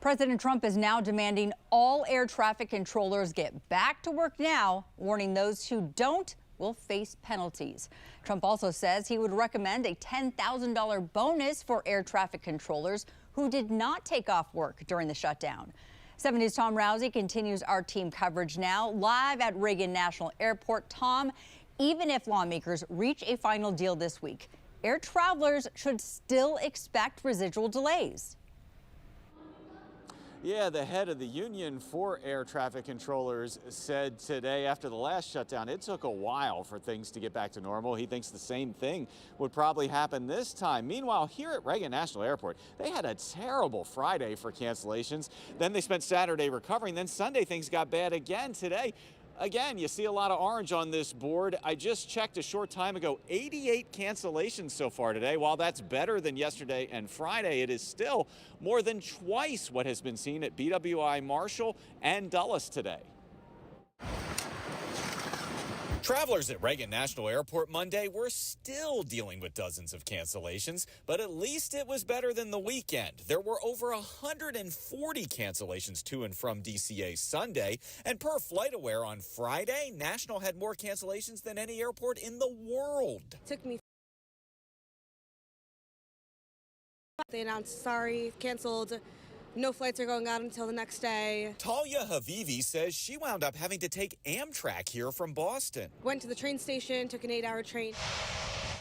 President Trump is now demanding all air traffic controllers get back to work now, warning those who don't will face penalties. Trump also says he would recommend a $10,000 bonus for air traffic controllers who did not take off work during the shutdown. 7 News' Tom Rousey continues our team coverage now, live at Reagan National Airport. Tom, even if lawmakers reach a final deal this week, air travelers should still expect residual delays. Yeah, the head of the union for air traffic controllers said today after the last shutdown, it took a while for things to get back to normal. He thinks the same thing would probably happen this time. Meanwhile, here at Reagan National Airport, they had a terrible Friday for cancellations. Then they spent Saturday recovering. Then Sunday, things got bad again today. Again, you see a lot of orange on this board. I just checked a short time ago, 88 cancellations so far today. While that's better than yesterday and Friday, it is still more than twice what has been seen at BWI Marshall and Dulles today. Travelers at Reagan National Airport Monday were still dealing with dozens of cancellations, but at least it was better than the weekend. There were over 140 cancellations to and from DCA Sunday, and per FlightAware on Friday, National had more cancellations than any airport in the world. Took me. They announced, sorry, canceled. No flights are going out until the next day. Talia Havivi says she wound up having to take Amtrak here from Boston. Went to the train station, took an 8-hour train.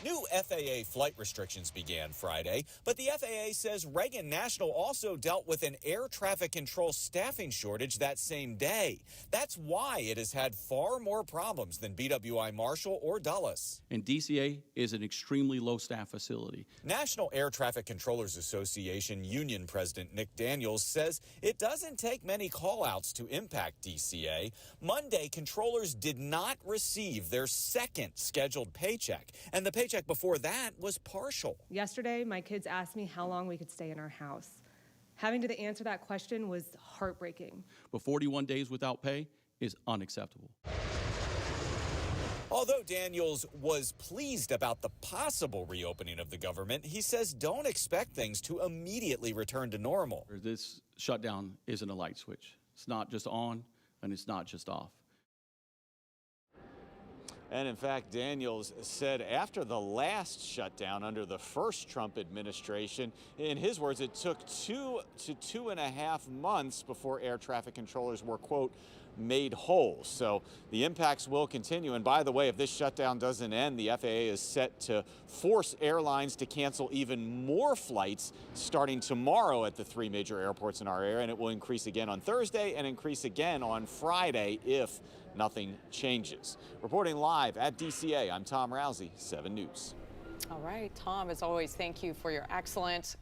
New FAA flight restrictions began Friday, but the FAA says Reagan National also dealt with an air traffic control staffing shortage that same day. That's why it has had far more problems than BWI Marshall or Dulles. And DCA is an extremely low staff facility. National Air Traffic Controllers Association Union President Nick Daniels says it doesn't take many call-outs to impact DCA. Monday, controllers did not receive their second scheduled paycheck, and the paycheck before that was partial. Yesterday, my kids asked me how long we could stay in our house. Having to answer that question was heartbreaking. But 41 days without pay is unacceptable. Although Daniels was pleased about the possible reopening of the government, he says don't expect things to immediately return to normal. This shutdown isn't a light switch. It's not just on and it's not just off. And in fact, Daniels said after the last shutdown under the first Trump administration, in his words, it took 2 to 2.5 months before air traffic controllers were, quote, made whole. So the impacts will continue. And by the way, if this shutdown doesn't end, the FAA is set to force airlines to cancel even more flights starting tomorrow at the 3 major airports in our area. And it will increase again on Thursday and increase again on Friday if nothing changes. Reporting live at DCA, I'm Tom Rousey, 7 News. All right, Tom, as always, thank you for your excellent